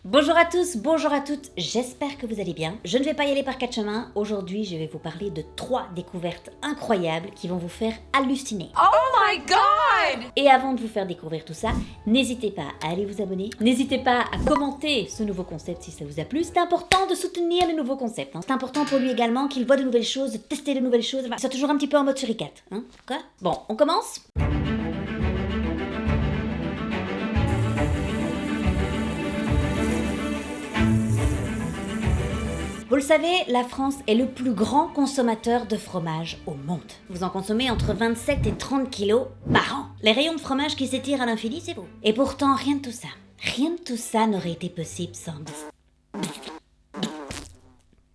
Bonjour à tous, bonjour à toutes, j'espère que vous allez bien. Je ne vais pas y aller par quatre chemins, aujourd'hui je vais vous parler de 3 découvertes incroyables qui vont vous faire halluciner. Oh my god! Et avant de vous faire découvrir tout ça, n'hésitez pas à aller vous abonner, n'hésitez pas à commenter ce nouveau concept si ça vous a plu. C'est important de soutenir le nouveau concept, hein. C'est important pour lui également qu'il voit de nouvelles choses, de tester de nouvelles choses, c'est toujours un petit peu en mode suricate, hein. Quoi? Bon, on commence? Vous le savez, la France est le plus grand consommateur de fromage au monde. Vous en consommez entre 27 et 30 kilos par an. Les rayons de fromage qui s'étirent à l'infini, c'est vous. Et pourtant, rien de tout ça n'aurait été possible sans...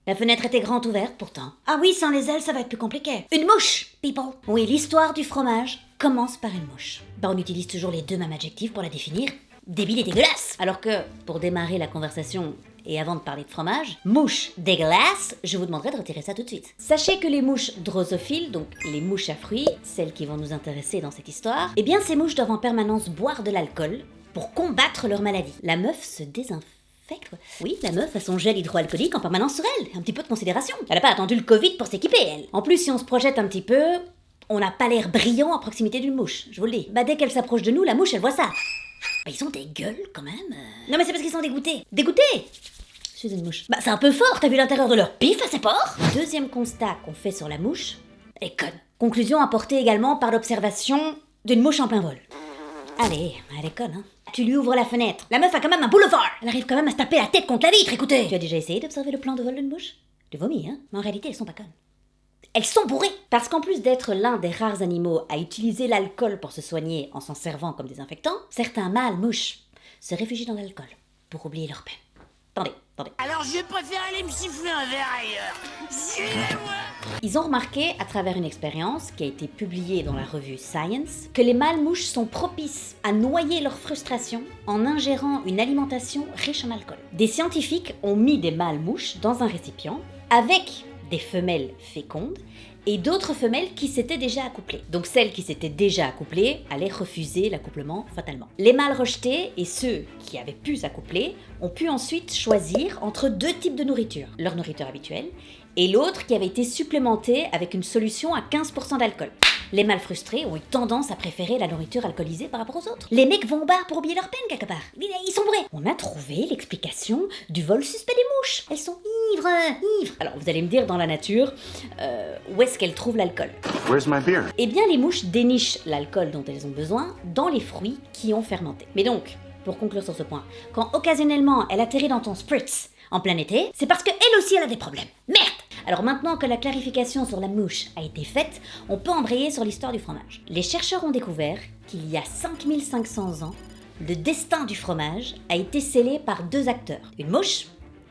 La fenêtre était grande ouverte pourtant. Ah oui, sans les ailes, ça va être plus compliqué. Une mouche, people. Oui, l'histoire du fromage commence par une mouche. On utilise toujours les deux mêmes adjectifs pour la définir. Débile et dégueulasse. Alors que, pour démarrer la conversation et avant de parler de fromage, mouche dégueulasse, je vous demanderai de retirer ça tout de suite. Sachez que les mouches drosophiles, donc les mouches à fruits, celles qui vont nous intéresser dans cette histoire, eh bien ces mouches doivent en permanence boire de l'alcool pour combattre leur maladie. La meuf se désinfecte. Oui, la meuf a son gel hydroalcoolique en permanence sur elle. Un petit peu de considération. Elle n'a pas attendu le Covid pour s'équiper, elle. En plus, si on se projette un petit peu, on n'a pas l'air brillant à proximité d'une mouche, je vous le dis. Dès qu'elle s'approche de nous, la mouche, elle voit ça. Ils ont des gueules, quand même. Non, mais c'est parce qu'ils sont dégoûtés. Dégoûtés? Je suis une mouche. C'est un peu fort, t'as vu l'intérieur de leur pif à ces porcs? Deuxième constat qu'on fait sur la mouche, elle est conne. Conclusion apportée également par l'observation d'une mouche en plein vol. Allez, elle est conne, hein. Tu lui ouvres la fenêtre. La meuf a quand même un boulevard. Elle arrive quand même à se taper la tête contre la vitre, écoutez. Tu as déjà essayé d'observer le plan de vol d'une mouche? Tu vomis, hein. Mais en réalité, elles sont pas connes. Elles sont bourrées. Parce qu'en plus d'être l'un des rares animaux à utiliser l'alcool pour se soigner en s'en servant comme désinfectant, certains mâles mouches se réfugient dans l'alcool pour oublier leur peine. Attendez. Alors je préfère aller me siffler un verre ailleurs. Suivez-moi! Ils ont remarqué, à travers une expérience qui a été publiée dans la revue Science, que les mâles mouches sont propices à noyer leur frustration en ingérant une alimentation riche en alcool. Des scientifiques ont mis des mâles mouches dans un récipient avec des femelles fécondes et d'autres femelles qui s'étaient déjà accouplées. Donc celles qui s'étaient déjà accouplées allaient refuser l'accouplement fatalement. Les mâles rejetés et ceux qui avaient pu s'accoupler ont pu ensuite choisir entre 2 types de nourriture. Leur nourriture habituelle et l'autre qui avait été supplémentée avec une solution à 15% d'alcool. Les mâles frustrés ont eu tendance à préférer la nourriture alcoolisée par rapport aux autres. Les mecs vont au bar pour oublier leur peine quelque part. Ils sont bourrés. On a trouvé l'explication du vol suspect des mouches. Elles sont ivres. Alors vous allez me dire dans la nature, où est-ce qu'elles trouvent l'alcool? Where's my beer? Eh bien les mouches dénichent l'alcool dont elles ont besoin dans les fruits qui ont fermenté. Mais donc, pour conclure sur ce point, quand occasionnellement elle atterrit dans ton spritz en plein été, c'est parce qu'elle aussi elle a des problèmes. Merde! Alors maintenant que la clarification sur la mouche a été faite, on peut embrayer sur l'histoire du fromage. Les chercheurs ont découvert qu'il y a 5500 ans, le destin du fromage a été scellé par 2 acteurs, une mouche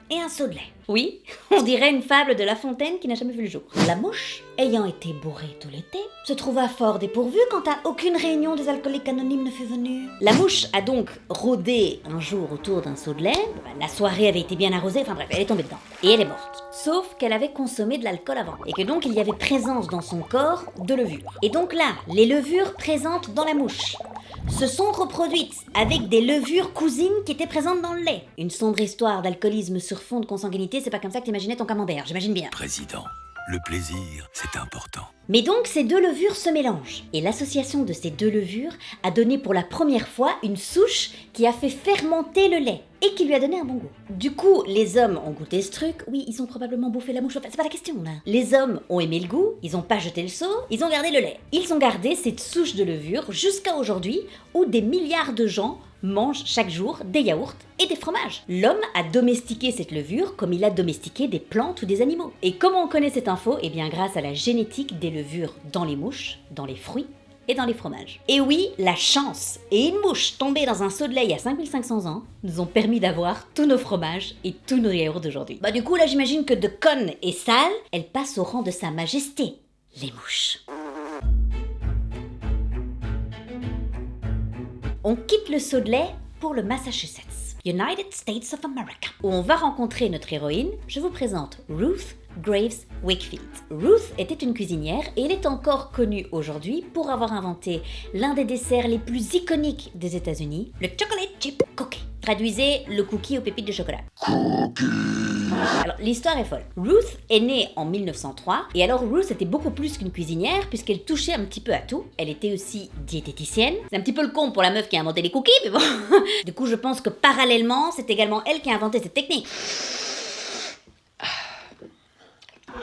et un seau de lait. Oui, on dirait une fable de La Fontaine qui n'a jamais vu le jour. La mouche, ayant été bourrée tout l'été, se trouva fort dépourvue quand à aucune réunion des alcooliques anonymes ne fut venue. La mouche a donc rôdé un jour autour d'un seau de lait. La soirée avait été bien arrosée, enfin bref, elle est tombée dedans. Et elle est morte. Sauf qu'elle avait consommé de l'alcool avant. Et que donc il y avait présence dans son corps de levures. Et donc là, les levures présentes dans la mouche se sont reproduites avec des levures cousines qui étaient présentes dans le lait. Une sombre histoire d'alcoolisme sur fond de consanguinité, c'est pas comme ça que t'imaginais ton camembert, j'imagine bien. Président, le plaisir, c'est important. Mais donc ces 2 levures se mélangent. Et l'association de ces 2 levures a donné pour la première fois une souche qui a fait fermenter le lait et qui lui a donné un bon goût. Du coup, les hommes ont goûté ce truc. Oui, ils ont probablement bouffé la mouche. Enfin, c'est pas la question là. Les hommes ont aimé le goût, ils ont pas jeté le seau, ils ont gardé le lait. Ils ont gardé cette souche de levure jusqu'à aujourd'hui où des milliards de gens mangent chaque jour des yaourts et des fromages. L'homme a domestiqué cette levure comme il a domestiqué des plantes ou des animaux. Et comment on connaît cette info? Eh bien grâce à la génétique des levures dans les mouches, dans les fruits et dans les fromages. Et oui, la chance et une mouche tombée dans un seau de lait il y a 5500 ans nous ont permis d'avoir tous nos fromages et tous nos yaourts d'aujourd'hui. Du coup là j'imagine que de conne et sale, elle passe au rang de sa majesté, les mouches. On quitte le seau de lait pour le Massachusetts, United States of America, où on va rencontrer notre héroïne. Je vous présente Ruth Graves Wakefield. Ruth était une cuisinière et elle est encore connue aujourd'hui pour avoir inventé l'un des desserts les plus iconiques des États-Unis, le chocolate chip cookie. Traduisez le cookie aux pépites de chocolat. Alors, l'histoire est folle. Ruth est née en 1903, et alors Ruth était beaucoup plus qu'une cuisinière, puisqu'elle touchait un petit peu à tout. Elle était aussi diététicienne. C'est un petit peu le con pour la meuf qui a inventé les cookies, mais bon. Du coup, je pense que parallèlement, c'est également elle qui a inventé cette technique.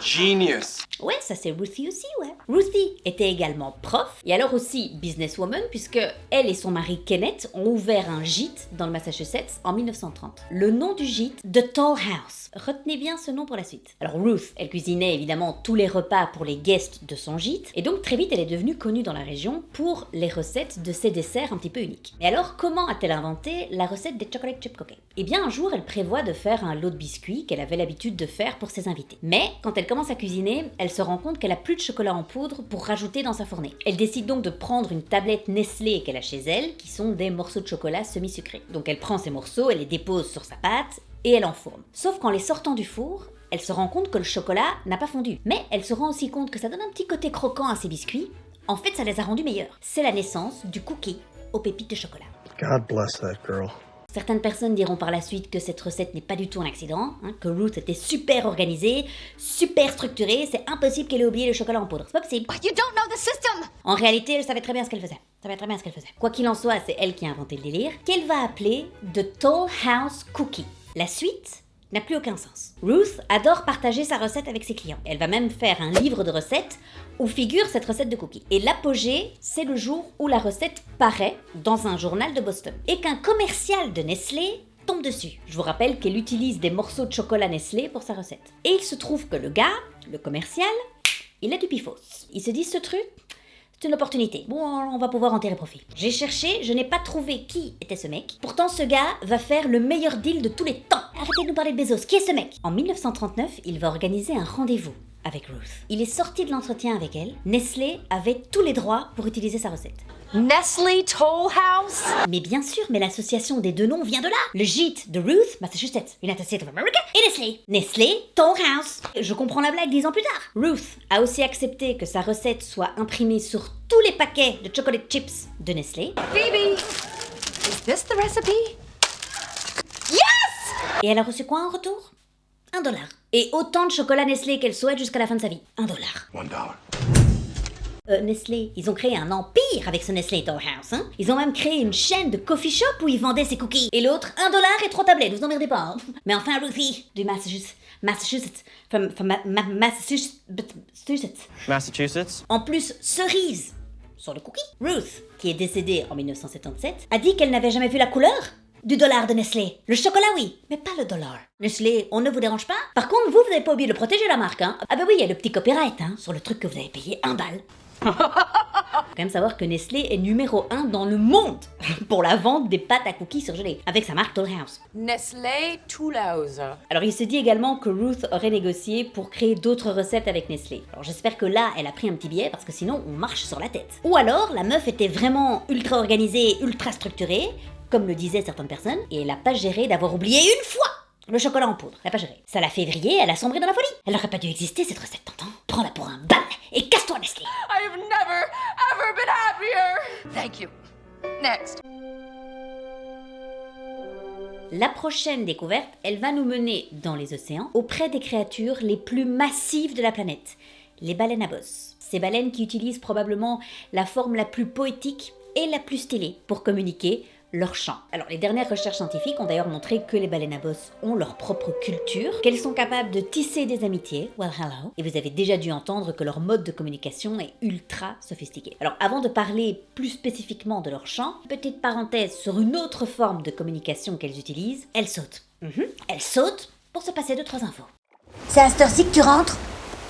Genius. Ouais, ça c'est Ruthie aussi, ouais. Ruthie était également prof, et alors aussi businesswoman, puisque elle et son mari Kenneth ont ouvert un gîte dans le Massachusetts en 1930. Le nom du gîte, The Toll House. Retenez bien ce nom pour la suite. Alors Ruth, elle cuisinait évidemment tous les repas pour les guests de son gîte, et donc très vite elle est devenue connue dans la région pour les recettes de ses desserts un petit peu uniques. Et alors, comment a-t-elle inventé la recette des chocolate chip cookies? Eh bien, un jour, elle prévoit de faire un lot de biscuits qu'elle avait l'habitude de faire pour ses invités. Mais quand elle commence à cuisiner, elle se rend compte qu'elle a plus de chocolat en poudre pour rajouter dans sa fournée. Elle décide donc de prendre une tablette Nestlé qu'elle a chez elle, qui sont des morceaux de chocolat semi-sucrés. Donc elle prend ces morceaux, elle les dépose sur sa pâte et elle enfourne. Sauf qu'en les sortant du four, elle se rend compte que le chocolat n'a pas fondu. Mais elle se rend aussi compte que ça donne un petit côté croquant à ses biscuits. En fait, ça les a rendus meilleurs. C'est la naissance du cookie aux pépites de chocolat. God bless that girl. Certaines personnes diront par la suite que cette recette n'est pas du tout un accident, que Ruth était super organisée, super structurée, c'est impossible qu'elle ait oublié le chocolat en poudre, c'est pas possible. You don't know the system! En réalité, elle savait très bien ce qu'elle faisait. Quoi qu'il en soit, c'est elle qui a inventé le délire, qu'elle va appeler The Toll House Cookie. La suite n'a plus aucun sens. Ruth adore partager sa recette avec ses clients. Elle va même faire un livre de recettes où figure cette recette de cookies. Et l'apogée, c'est le jour où la recette paraît dans un journal de Boston. Et qu'un commercial de Nestlé tombe dessus. Je vous rappelle qu'elle utilise des morceaux de chocolat Nestlé pour sa recette. Et il se trouve que le gars, le commercial, il a du pifos. Il se dit, ce truc, c'est une opportunité. Bon, on va pouvoir en tirer profit. J'ai cherché, je n'ai pas trouvé qui était ce mec. Pourtant, ce gars va faire le meilleur deal de tous les temps. Arrêtez de nous parler de Bezos. Qui est ce mec? En 1939, il va organiser un rendez-vous avec Ruth. Il est sorti de l'entretien avec elle. Nestlé avait tous les droits pour utiliser sa recette. Nestle Toll House? Mais bien sûr, mais l'association des deux noms vient de là. Le gîte de Ruth, Massachusetts, United States of America, et Nestlé. Nestlé Toll House. Je comprends la blague 10 ans plus tard. Ruth a aussi accepté que sa recette soit imprimée sur tous les paquets de chocolate chips de Nestlé. Phoebe, is this the recipe? Et elle a reçu quoi en retour? $1. Et autant de chocolat Nestlé qu'elle souhaite jusqu'à la fin de sa vie. $1. Nestlé, ils ont créé un empire avec ce Nestlé Toll House, hein. Ils ont même créé une chaîne de coffee shop où ils vendaient ses cookies. Et l'autre, $1 et 3 tablettes, vous emmerdez pas, hein. Mais enfin, Ruthie, du Massachusetts. En plus, cerise sur le cookie. Ruth, qui est décédée en 1977, a dit qu'elle n'avait jamais vu la couleur du dollar de Nestlé. Le chocolat, oui, mais pas le dollar. Nestlé, on ne vous dérange pas? Par contre, vous n'avez pas oublié de protéger la marque, hein. Ah bah oui, il y a le petit copyright, hein, sur le truc que vous avez payé $1. Faut quand même savoir que Nestlé est numéro 1 dans le monde pour la vente des pâtes à cookies surgelées, avec sa marque Toll House. Nestle Toll House. Alors il se dit également que Ruth aurait négocié pour créer d'autres recettes avec Nestlé. Alors j'espère que là, elle a pris un petit billet, parce que sinon, on marche sur la tête. Ou alors, la meuf était vraiment ultra organisée, ultra structurée, comme le disaient certaines personnes, et elle a pas géré d'avoir oublié une fois le chocolat en poudre. Elle a pas géré. Ça l'a fait vriller, elle a sombré dans la folie. Elle aurait pas dû exister, cette recette, t'entends? Prends-la pour un bal et casse-toi, Nestlé. I have never, ever been happier! Thank you. Next. La prochaine découverte, elle va nous mener dans les océans, auprès des créatures les plus massives de la planète, les baleines à bosse. Ces baleines qui utilisent probablement la forme la plus poétique et la plus stylée pour communiquer leur chant. Alors, les dernières recherches scientifiques ont d'ailleurs montré que les baleines à bosse ont leur propre culture, qu'elles sont capables de tisser des amitiés, well hello, et vous avez déjà dû entendre que leur mode de communication est ultra sophistiqué. Alors, avant de parler plus spécifiquement de leur chant, petite parenthèse sur une autre forme de communication qu'elles utilisent, elles sautent. Elles sautent pour se passer 2-3 infos. C'est à cette heure-ci que tu rentres?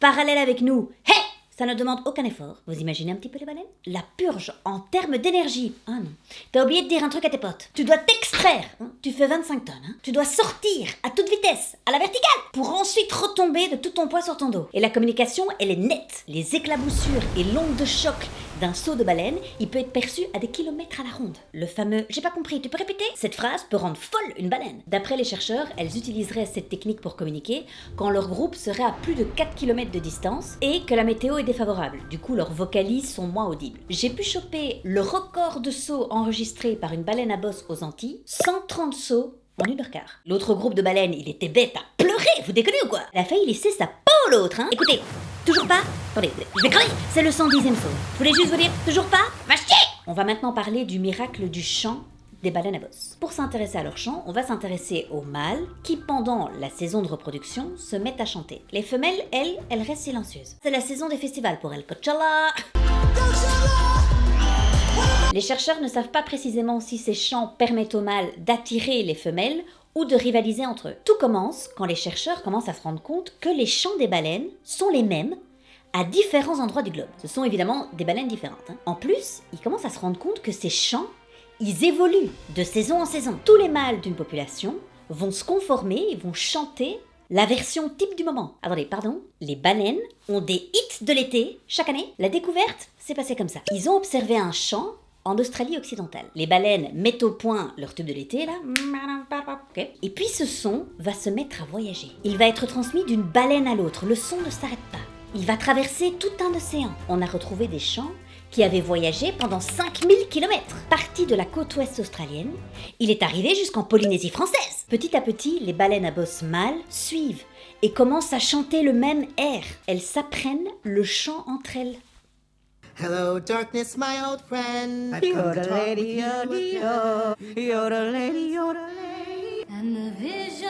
Parallèle avec nous, hey! Ça ne demande aucun effort. Vous imaginez un petit peu les baleines? La purge en termes d'énergie. Ah non. T'as oublié de dire un truc à tes potes. Tu dois t'extraire. Hein? Tu fais 25 tonnes. Hein? Tu dois sortir à toute vitesse, à la verticale, pour ensuite retomber de tout ton poids sur ton dos. Et la communication, elle est nette. Les éclaboussures et l'onde de choc d'un seau de baleine, il peut être perçu à des kilomètres à la ronde. Le fameux « j'ai pas compris, tu peux répéter ?» Cette phrase peut rendre folle une baleine. D'après les chercheurs, elles utiliseraient cette technique pour communiquer quand leur groupe serait à plus de 4 km de distance et que la météo est défavorable. Du coup, leurs vocalises sont moins audibles. J'ai pu choper le record de sauts enregistré par une baleine à bosse aux Antilles, 130 sauts en 1h15. L'autre groupe de baleines, il était bête à pleurer, vous déconnez ou quoi? Elle a failli laisser sa peau l'autre, hein. Écoutez, toujours pas? Attendez, je vais crever. C'est le 110e saut. Je voulais juste vous dire, toujours pas? Va chier! On va maintenant parler du miracle du chant des baleines à bosse. Pour s'intéresser à leur chant, on va s'intéresser aux mâles qui, pendant la saison de reproduction, se mettent à chanter. Les femelles, elles restent silencieuses. C'est la saison des festivals pour elles. Coachella! Les chercheurs ne savent pas précisément si ces chants permettent aux mâles d'attirer les femelles ou de rivaliser entre eux. Tout commence quand les chercheurs commencent à se rendre compte que les chants des baleines sont les mêmes à différents endroits du globe. Ce sont évidemment des baleines différentes, hein. En plus, ils commencent à se rendre compte que ces chants, ils évoluent de saison en saison. Tous les mâles d'une population vont se conformer et vont chanter la version type du moment. Attendez, pardon. Les baleines ont des hits de l'été chaque année. La découverte s'est passée comme ça. Ils ont observé un chant en Australie occidentale. Les baleines mettent au point leur tube de l'été, là. Okay. Et puis ce son va se mettre à voyager. Il va être transmis d'une baleine à l'autre. Le son ne s'arrête pas. Il va traverser tout un océan. On a retrouvé des chants qui avaient voyagé pendant 5000 km. Parti de la côte ouest australienne, il est arrivé jusqu'en Polynésie française. Petit à petit, les baleines à bosse mâles suivent et commencent à chanter le même air. Elles s'apprennent le chant entre elles. Hello, darkness, my old friend. Yodelady, yodelady, yodelady. And the vision.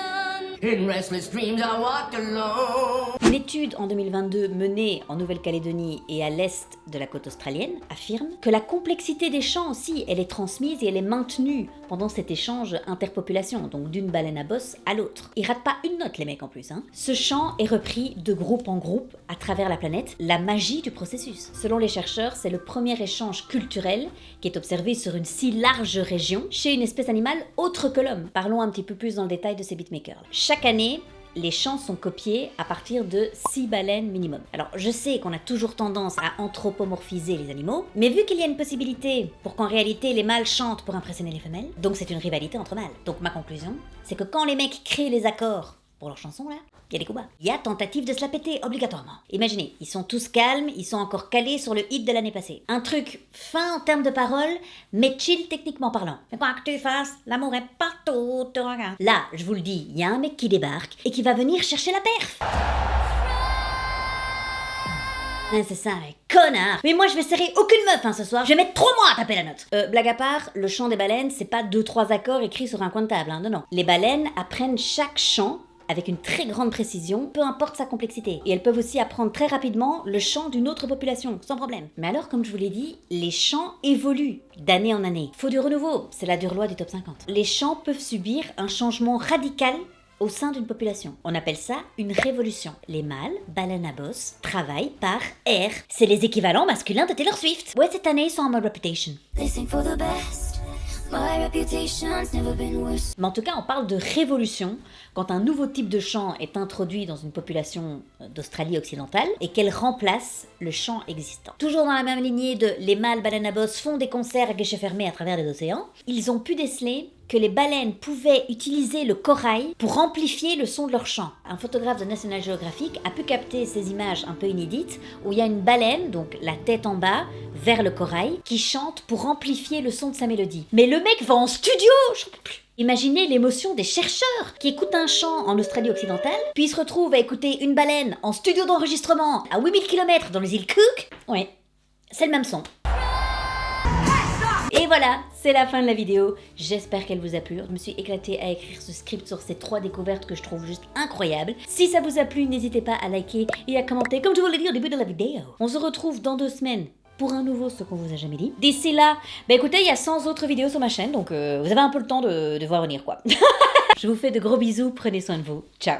In restless dreams I walked alone. Une étude en 2022 menée en Nouvelle-Calédonie et à l'est de la côte australienne affirme que la complexité des chants aussi, elle est transmise et elle est maintenue pendant cet échange interpopulation, donc d'une baleine à bosse à l'autre. Ils ratent pas une note les mecs en plus, hein. Ce chant est repris de groupe en groupe à travers la planète, la magie du processus. Selon les chercheurs, c'est le premier échange culturel qui est observé sur une si large région chez une espèce animale autre que l'homme. Parlons un petit peu plus dans le détail de ces beatmakers. Chaque année, les chants sont copiés à partir de 6 baleines minimum. Alors, je sais qu'on a toujours tendance à anthropomorphiser les animaux, mais vu qu'il y a une possibilité pour qu'en réalité les mâles chantent pour impressionner les femelles, donc c'est une rivalité entre mâles. Donc ma conclusion, c'est que quand les mecs créent les accords pour leurs chansons là, il y a des coups bas. Il y a tentative de se la péter, obligatoirement. Imaginez, ils sont tous calmes, ils sont encore calés sur le hit de l'année passée. Un truc fin en termes de paroles, mais chill techniquement parlant. Mais quoi que tu fasses, l'amour est partout, te regarde. Là, je vous le dis, il y a un mec qui débarque et qui va venir chercher la perf. Ouais, c'est ça, connard. Mais moi, je vais serrer aucune meuf ce soir. Je vais mettre 3 mois à taper la note. Blague à part, le chant des baleines, c'est pas 2-3 accords écrits sur un coin de table, hein. Non. Les baleines apprennent chaque chant avec une très grande précision, peu importe sa complexité. Et elles peuvent aussi apprendre très rapidement le chant d'une autre population, sans problème. Mais alors, comme je vous l'ai dit, les chants évoluent d'année en année. Faut du renouveau, c'est la dure loi du top 50. Les chants peuvent subir un changement radical au sein d'une population. On appelle ça une révolution. Les mâles, baleines à bosse, travaillent par air. C'est les équivalents masculins de Taylor Swift. Ouais, cette année, ils sont en mode Reputation. Mais en tout cas, on parle de révolution quand un nouveau type de chant est introduit dans une population d'Australie occidentale et qu'elle remplace le chant existant. Toujours dans la même lignée de les mâles baleines à bosse font des concerts à guichets fermés à travers les océans, ils ont pu déceler que les baleines pouvaient utiliser le corail pour amplifier le son de leur chant. Un photographe de National Geographic a pu capter ces images un peu inédites où il y a une baleine, donc la tête en bas, vers le corail, qui chante pour amplifier le son de sa mélodie. Mais le mec va en studio, j'en peux plus. Imaginez l'émotion des chercheurs qui écoutent un chant en Australie occidentale, puis ils se retrouvent à écouter une baleine en studio d'enregistrement à 8000 km dans les îles Cook. Ouais, c'est le même son. Et voilà, c'est la fin de la vidéo. J'espère qu'elle vous a plu. Je me suis éclatée à écrire ce script sur ces 3 découvertes que je trouve juste incroyables. Si ça vous a plu, n'hésitez pas à liker et à commenter, comme je vous l'ai dit au début de la vidéo. On se retrouve dans 2 semaines pour un nouveau Ce qu'on vous a jamais dit. D'ici là, écoutez, il y a 100 autres vidéos sur ma chaine, donc vous avez un peu le temps de voir venir, quoi. Je vous fais de gros bisous, prenez soin de vous. Ciao.